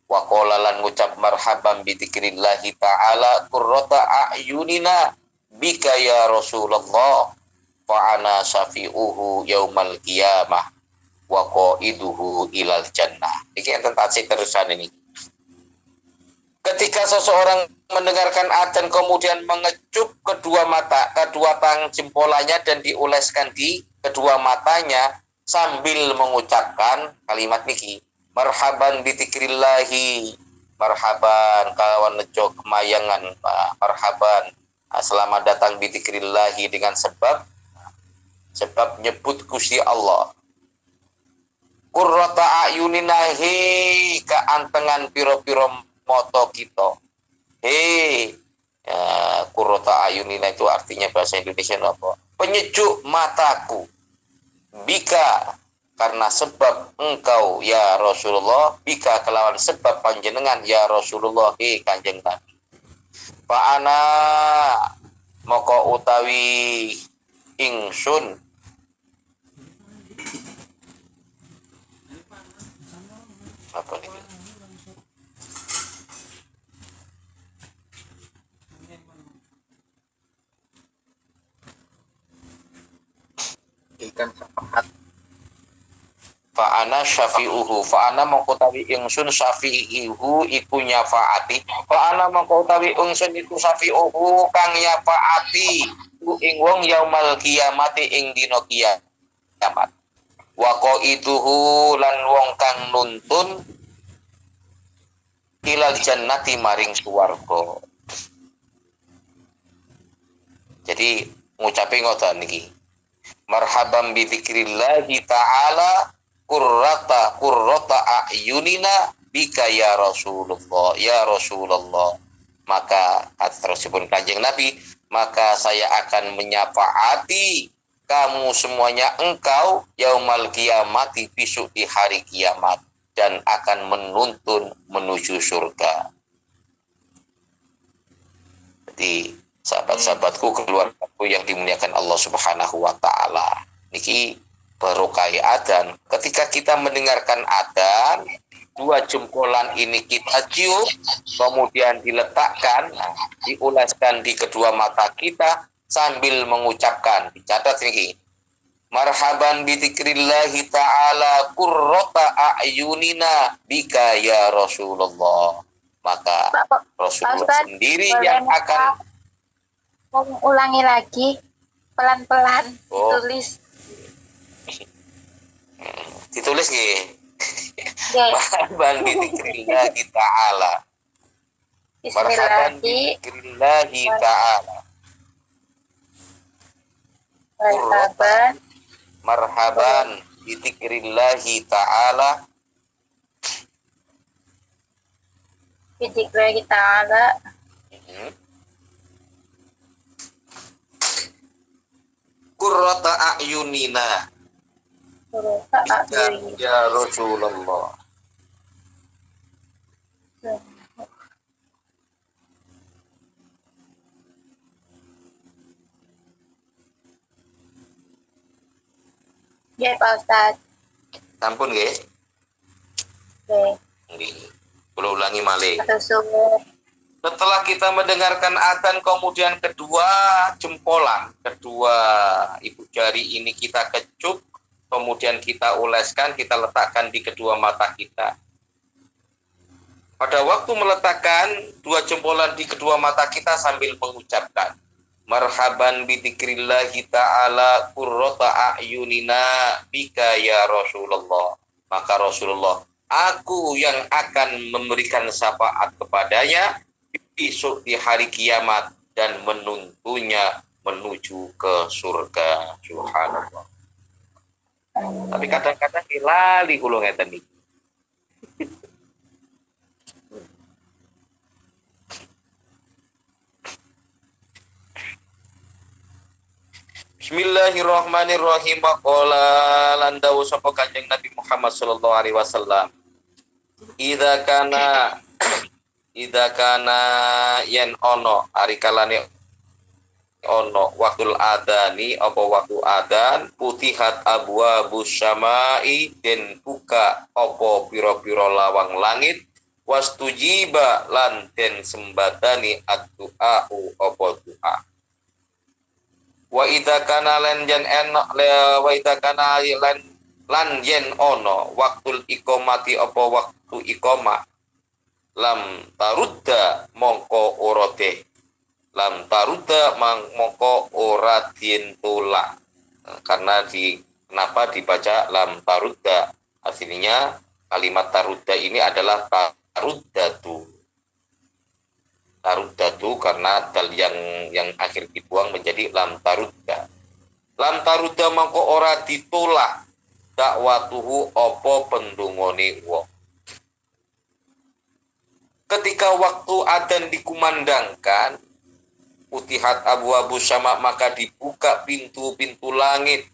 Wa qala lan ngucap marhaban bi dzikrillahi ta'ala qurrata a'yunina bika ya Rasulullah fa ana syafi'uhu yaumal qiyamah wa qaiduhu ilal jannah. Iki enten tasih terusan ini. Ketika seseorang mendengarkan adzan kemudian mengecup kedua tang jempolannya dan dioleskan di kedua matanya sambil mengucapkan kalimat niki, marhaban bi dzikrillahi, marhaban kalawan nejo kemayangan, marhaban selamat datang bi dzikrillahi dengan sebab nyebut Gusti Allah. Qurrata ayuninahi keantengan piro-piro moto kita. Qurrata ayunina itu artinya bahasa Indonesia apa? Penyejuk mataku. Bika karena sebab engkau ya Rasulullah, bika kelawan sebab panjenengan ya Rasulullah Kanjeng Nabi. Fa ana moko utawi ingsun apa nih? Ikan sepakat. fa ana syafi'uhu fa ana mongko tawi ingsun syafi'ihu iku nyafaati fa ana mongko tawi ingsun iku syafi'uhu kang nyafaati ing wong yaumal kiamati ing dina kiamat wa qaituhu lan wong kang nuntun ilal jannati maring swarga. Jadi ngucape ngoten niki marhaban bi dzikrillahi ta'ala qurrata a'yunina bika ya Rasulullah maka terusipun Kanjeng Nabi maka saya akan menyafaati kamu semuanya engkau yaumal kiamati besok di hari kiamat dan akan menuntun menuju surga. Jadi sahabat-sahabatku, keluargaku yang dimuliakan Allah Subhanahu wa taala. Niki barokah adzan. Ketika kita mendengarkan adzan, dua jempolan ini kita cium, kemudian diletakkan, dioleskan di kedua mata kita sambil mengucapkan, dicatat niki. Marhaban bi dzikrillahi ta'ala qurrata a'yunina bika ya Rasulullah. Maka Rasulullah sendiri yang akan ulangi lagi pelan-pelan ditulis nggih. Marhaban bi dzikrillahi ta'ala. Marhaban bi dzikrillahi ta'ala. Marhaban bi dzikrillahi ta'ala. Bi dzikrillahi ta'ala. Qurrata a'yunina ya Rasulullah. Ya Pak Ustaz. Sampun nggih. Nggih. Kula ulangi malih. Setelah kita mendengarkan adzan, kemudian kedua jempolan, kedua ibu jari ini kita kecup, kemudian kita oleskan, kita letakkan di kedua mata kita. Pada waktu meletakkan dua jempolan di kedua mata kita sambil mengucapkan, marhaban bi dzikrillahi ta'ala qurrata a'yunina bika ya Rasulullah. Maka Rasulullah, aku yang akan memberikan syafaat kepadanya besok di hari kiamat dan menuntunnya menuju ke surga. Subhanallah. Tapi kadang-kadang lali kula ngeten iki. Bismillahirrahmanirrahim. Qala lan dawuh sapa Kanjeng Nabi Muhammad sallallahu alaihi wasallam. Idza kana yen ono ari kalane ono waktul adani apa waktu adan putihat abwabus samai den buka apa pira-pira lawang langit wastujiba lan den sembadani ad-du'a apa doa. Wa idza kana lan yen eno wa idza kana lan yen ono waktul iqamati apa waktu iqamah lam tarudda mongko orote lam tarudda mongko ora tolak. Karena kenapa dibaca lam tarudda, aslinya kalimat tarudda ini adalah taruddatu karena dal yang akhir dibuang menjadi lam tarudda mongko ora ditolak dakwatuhu opo pendungone wong. Ketika waktu adzan dikumandangkan, utihat abwaabus sama maka dibuka pintu-pintu langit.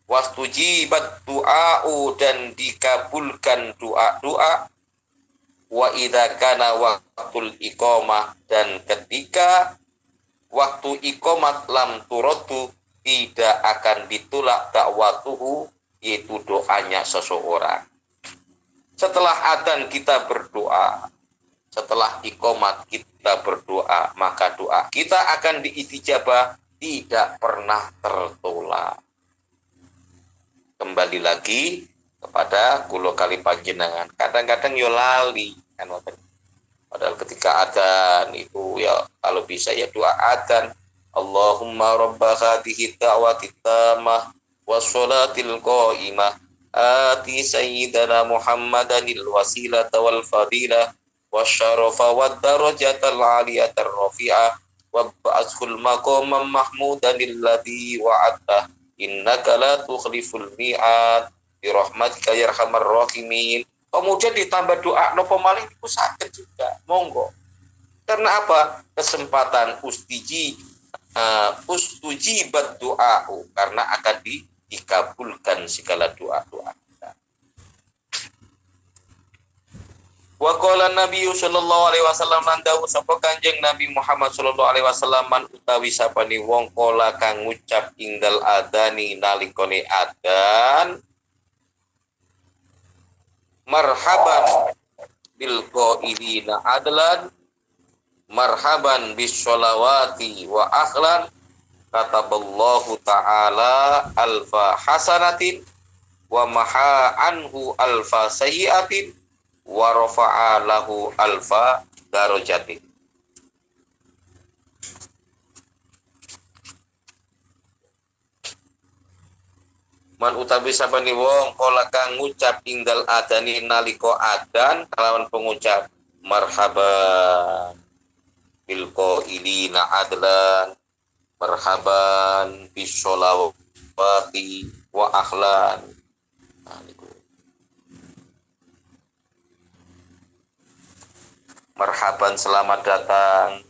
Wastujibat du'a'u dan dikabulkan doa-doa. Wa idza kana waqtul iqamah dan ketika waktu iqamat lam turatu tidak akan ditolak dakwatuhu yaitu doanya seseorang. Setelah adzan kita berdoa, setelah iqamat kita berdoa, maka doa kita akan diistijabah, tidak pernah tertolak. Kembali lagi, kepada kula kali panjenengan. Kadang-kadang yo lali kan ngoten. Padahal ketika adzan itu ya kalau bisa ya doa adzan. Allahumma rabba hadhihi da'wati tammah wassalatil qa'imah ati sayyidana Muhammadanil wasilata wal fadilah wasyarafa wad darajatal aliyatar rafi'ah wab'athul maqamam mahmudanil ladzi wa'adtah innaka la tukhliful mi'ad bi rahmatika ya arhamar rahimin. Kemudian ditambah doa napa malih iku saged juga. Monggo. Karena apa? Kesempatan ustujibat doa karena akan dikabulkan segala doa-doa kita. Wa qala Nabi sallallahu alaihi wasallam nandawu sapa Kanjeng Nabi Muhammad sallallahu alaihi wasallam man utawi sapane wong kala kang ngucap ingdal adani nalikane adzan marhaban bil qailina adlan marhaban bis sholawati wa akhlan kataballahu ta'ala alfa hasanatin wa maha anhu alfa sayyiatin wa rafa'a lahu alfa darajatin. Man utawi sabani wong kala kang ngucap ingdal adani nalika adzan kalawan pengucap marhaban bil qailina adlan marhaban bis sholawati wa akhlan. Marhaban selamat datang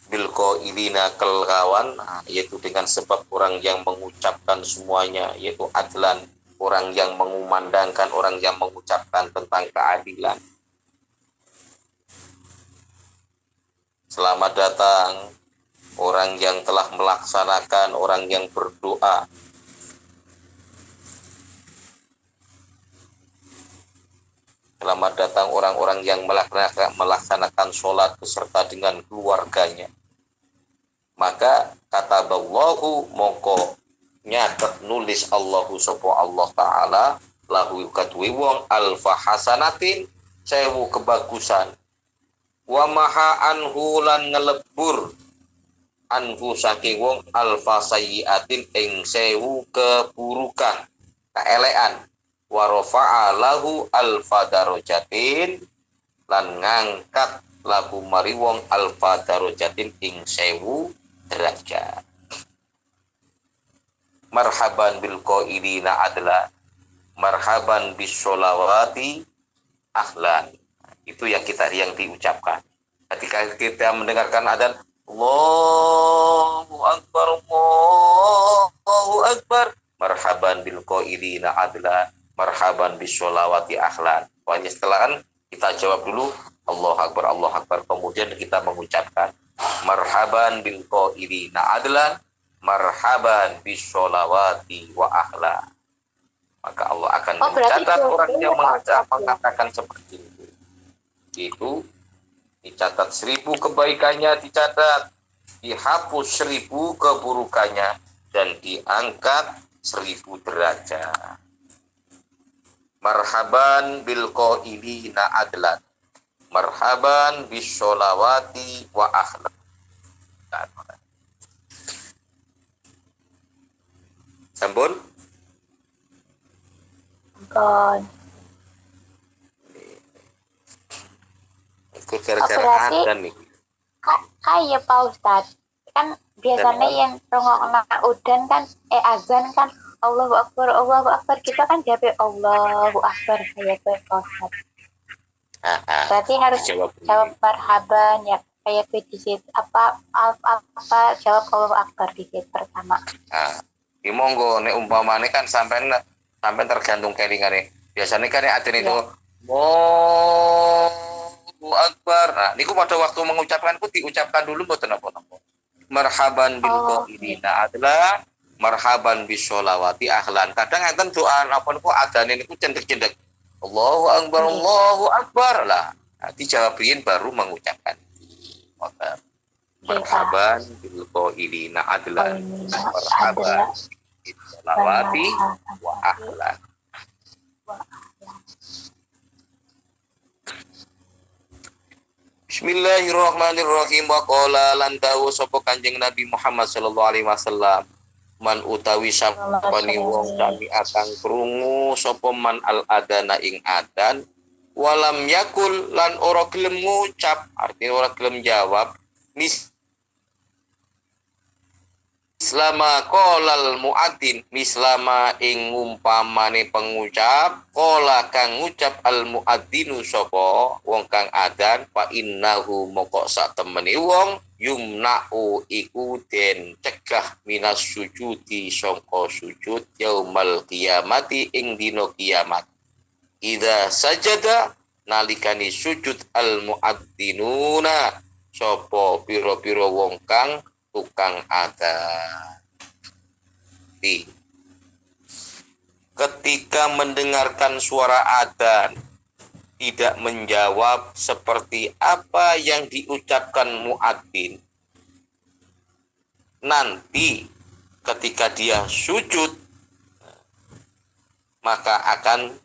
bil qailina kelawan yaitu dengan sebab orang yang mengucapkan semuanya yaitu adlan, orang yang mengumandangkan, orang yang mengucapkan tentang keadilan. Selamat datang orang yang telah melaksanakan, orang yang berdoa. Selamat datang orang-orang yang melaksanakan sholat beserta dengan keluarganya. Maka kata Allahu mongko nyatet nulis Allahu sapa Allah Ta'ala lahu kadwe wong alfa hasanatin 1000 kebagusan wa maha anhu lan ngelebur anhu saking wong alfa sayyiatin ing 1000 keburukan keelekan wa rafa'a lahu alfa darajatin lan ngangkat lahu mari wong alfa darajatin ing 1000 derajat. Marhaban bil qailina adla marhaban bis sholawati ahlan. Itu yang diucapkan ketika kita mendengarkan adzan Allahu akbar Allahu akbar marhaban bil qailina adla marhaban bis sholawati ahlan. Pokoknya setelah kita jawab dulu Allahu akbar kemudian kita mengucapkan marhaban bil qailina adlan marhaban bis sholawati wa ahlan. Maka Allah akan mencatat orang yang mengatakan seperti itu. Itu dicatat 1000 kebaikannya, dicatat dihapus 1000 keburukannya dan diangkat 1000 derajat. Marhaban bil qailina adlan marhaban bis sholawati wa akhlan. Sampun? Kon. Itu gara-gara adzan nih. Kayak Pak Ustadz. Kan biasanya yang rongokna udan kan azan kan Allahu Akbar kita kan jawab Allahu Akbar kayak Pak Ustadz. Berarti harus jawab marhaban ya kayak di situ apa jawab Allahu Akbar di situ pertama. Di monggo nek umpamane kan sampean tergantung kelingane. Biasanya kan adzan itu Allahu Akbar. Nah, niku pada waktu mengucapkan diucapkan dulu mboten napa-napa. Marhaban bil qailina adla marhaban bis sholawati ahlan. Kadang enten doa napa niku adzane niku cendek-cendek. Allahu Akbar lah. Dijawabin baru mengucapkan. Maka marhaban bil qailina adlan marhaban bis sholawati wa ahlan. Bismillahirrahmanirrahim. Wa qala lan dawu sapa Kanjeng Nabi Muhammad sallallahu alaihi wasallam, man utawi sapani wong sami akan krungu sapa man al adana ing adan, walam yakul lan ora gelem ngucap, artinya ora gelem jawab, mislama qolal muadzin, mislama ing umpamane pengucap, qala kang ngucap al muadzinu sapa wong kang adan, fa innahu moko sak temene wong yumna'u iku den cegah minas sujudi sangka sujud yaumal qiyamati ing dina kiamat. Idza sajada nalikani sujud al muadzzinuna sapa pira-pira wong kang tukang adzan. Ketika mendengarkan suara adzan tidak menjawab seperti apa yang diucapkan muadzin, nanti ketika dia sujud maka akan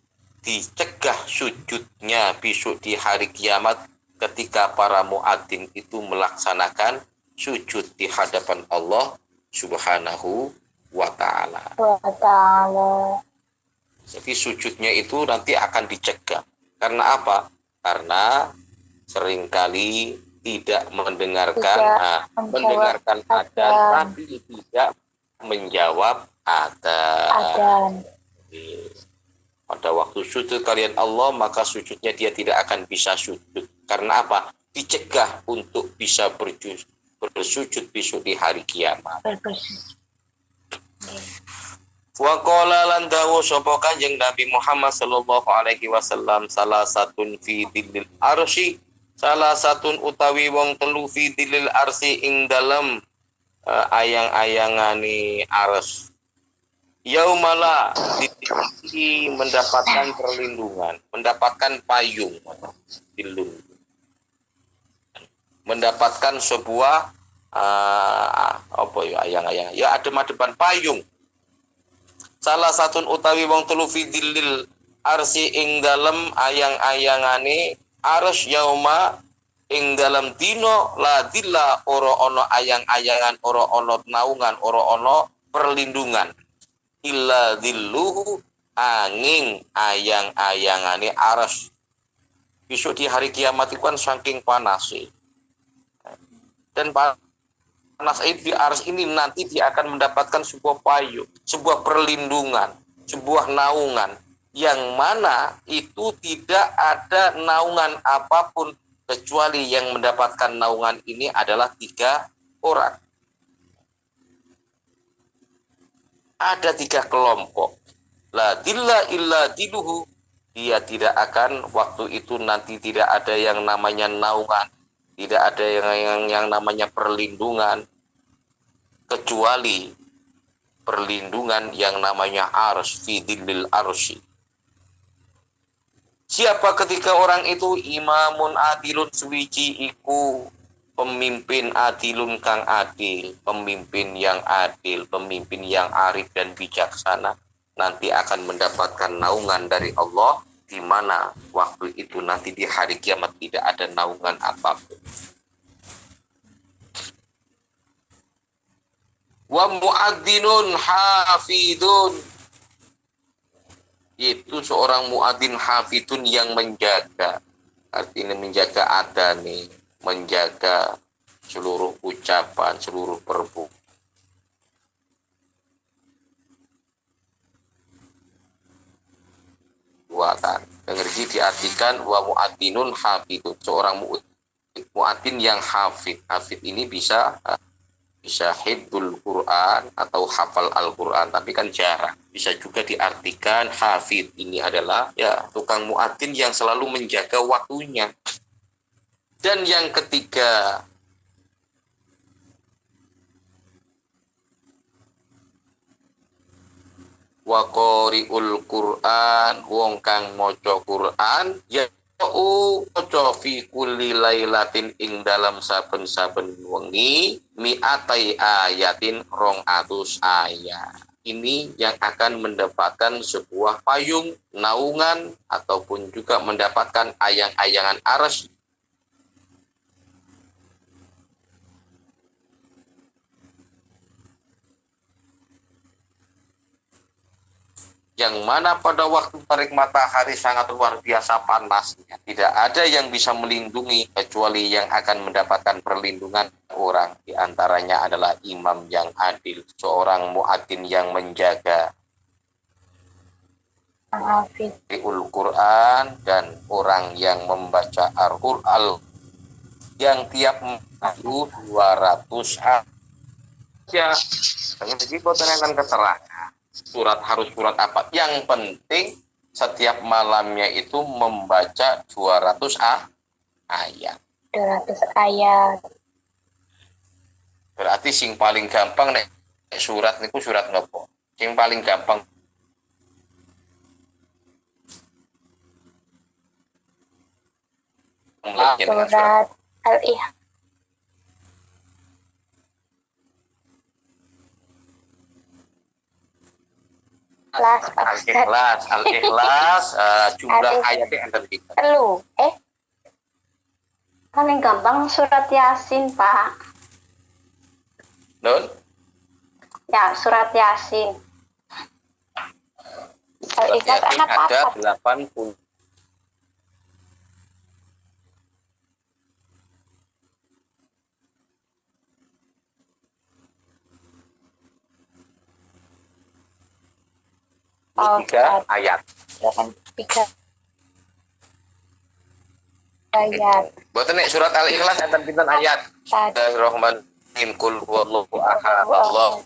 dicegah sujudnya besok di hari kiamat ketika para muadzin itu melaksanakan sujud di hadapan Allah Subhanahu wa ta'ala. Jadi sujudnya itu nanti akan dicegah. Karena apa? Karena seringkali tidak mendengarkan adzan tapi tidak menjawab adzan. Pada waktu sujud kalian Allah, maka sujudnya dia tidak akan bisa sujud. Karena apa? Dicegah untuk bisa bersujud besok di hari kiamat. Wa qala lan dawu sapa Kanjeng Nabi Muhammad sallallahu alaihi wasallam, salah satun fi dhillil arsy, salah satun utawi wong telu fi dhillil arsy ing dalem ayang-ayangane arsy. Yaumala di mendapatkan perlindungan, mendapatkan payung, mendapatkan sebuah ayang-ayang, ya adem-ademan payung. Salah satun utawi wong telu fidilil arsi ing dalem ayang-ayangane arsy yauma ing dalem dino la dilla ora ana ayang-ayangan, ora ana naungan, ora ana perlindungan, illa dilluhu angin ayang-ayangane arsy. Besok di hari kiamat itu kan saking panas dan panas di arsy ini nanti dia akan mendapatkan sebuah payung, sebuah perlindungan, sebuah naungan yang mana itu tidak ada naungan apapun kecuali yang mendapatkan naungan ini adalah 3 orang. Ada 3 kelompok. La dilla illa diluhu, dia tidak akan waktu itu nanti tidak ada yang namanya naungan, tidak ada yang namanya perlindungan kecuali perlindungan yang namanya arsy, fi dhillil arsy. Siapa ketika orang itu? Imamun adilun suwiji iku pemimpin adilun kang adil, pemimpin yang adil, pemimpin yang arif dan bijaksana, nanti akan mendapatkan naungan dari Allah, di mana waktu itu nanti di hari kiamat tidak ada naungan apapun. Wa muadzzinun hafidun, itu seorang muadzin hafidun yang menjaga, artinya menjaga adane, menjaga seluruh ucapan, seluruh perbuatan. Dengerji diartikan wa muadzzinun hafidun, seorang muadzin yang hafid. Hafid ini bisa hifdzul Quran atau hafal Al-Quran, tapi kan jarang. Bisa juga diartikan hafid ini adalah ya tukang muadzin yang selalu menjaga waktunya. Dan yang ketiga, wa qari'ul Quran, wong kang maca Quran ya maca fi kulli lailatin ing dalam saben-saben wengi mi'atai ayatin 200 ayat. Ini yang akan mendapatkan sebuah payung, naungan ataupun juga mendapatkan ayang-ayangan arsy yang mana pada waktu terik matahari sangat luar biasa panasnya. Tidak ada yang bisa melindungi kecuali yang akan mendapatkan perlindungan orang. Di antaranya adalah imam yang adil, seorang muadzin yang menjaga Al-Quran, dan orang yang membaca Al-Quran yang tiap minggu 200 ya. Jadi akan keterangan harus surat apa. Yang penting setiap malamnya itu membaca 200 ayat. 200 ayat. Berarti sing paling gampang nek surat niku surat nopo? Sing paling gampang Surat Al-Ikhlas. Al-Ikhlas, jumlah ayatnya enten kita. Telu, Paling gampang surat Yasin, Pak. Nun? Ya, surat Yasin. Al-Ikhlas Yasin anak ada apa? 80. Tiga ayat. 3 ayat. Boten nek surat Al-Ikhlas enten pinten ayat? Bismillahirrahmanirrahim. Qul huwallahu ahad. Allahu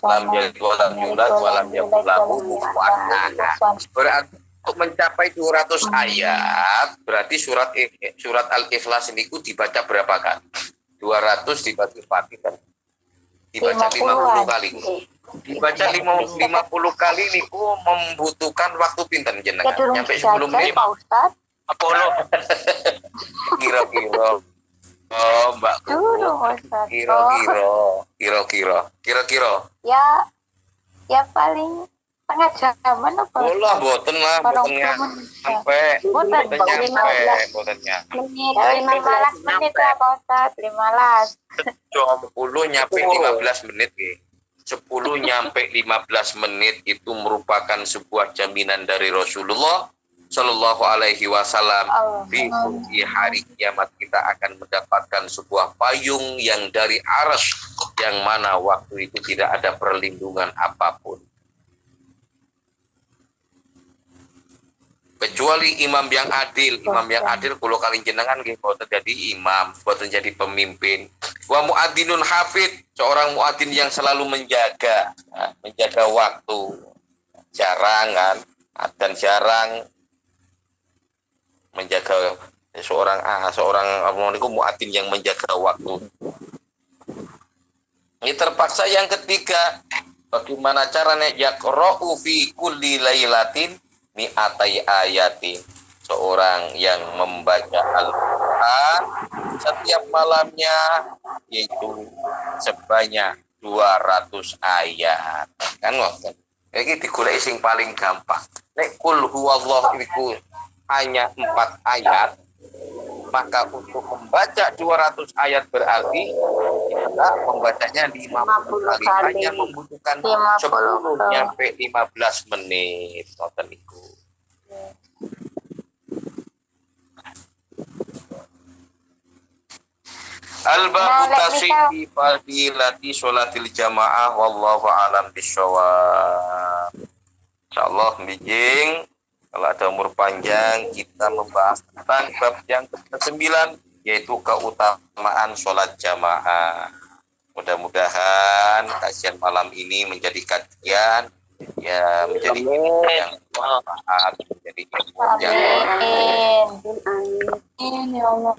lam yalid wa lam yulad wa lam yakul lahu kufuwan ahad. Berarti untuk mencapai 200 ayat, berarti surat Al-Ikhlas niku dibaca berapa kali? 200 dibagi 4 kan. Dibaca 50 kali. Dibaca 50 kali niku membutuhkan waktu pinten jenengan? Nyampe 10 menit. Pak Ustaz. Apollo. Kira-kira. Oh, Mbak. Ustaz. Kira-kira. Ya paling setengah jaman apa? Bolah boten lah, botennya sampai botennya menit, 15 menit lah Pak Ustaz, 15. 10 nyampe 15 menit nggih. 10 nyampe 15 menit itu merupakan sebuah jaminan dari Rasulullah Shallallahu Alaihi Wasallam. Di hari kiamat kita akan mendapatkan sebuah payung yang dari arsy, yang mana waktu itu tidak ada perlindungan apapun. Kecuali imam yang adil. Imam yang adil kulo kali jenengan nggih boten jadi imam, boten jadi pemimpin. Wa muadzинun hafid, seorang muadzin yang selalu menjaga waktu. Jarang dan jarang menjaga seorang muadzin yang menjaga waktu. Ini terpaksa yang ketiga, bagaimana caranya yaqra'u fi kulli lailatin mi'atai ayatin, seorang yang membaca Al-Quran setiap malamnya yaitu sebanyak 200 ayat. Kan ngoten. Iki digoleki sing paling gampang. Nek kul huwallahu iku hanya 4 ayat, maka untuk membaca 200 ayat berarti kita membacanya 50 kali. Hanya membutuhkan 10 sampai 15 menit. Ngoten niku. Al-babu tasyifi fadilati sholatil jamaah wallahu a'lam bishawab. Insyaallah bijing kalau ada umur panjang kita membahas tentang bab yang ke-9 yaitu keutamaan sholat jamaah. Mudah-mudahan kajian malam ini menjadi kajian ya, menjadi ilmu yang bermanfaat, menjadi ilmu yang Amin ya Allah.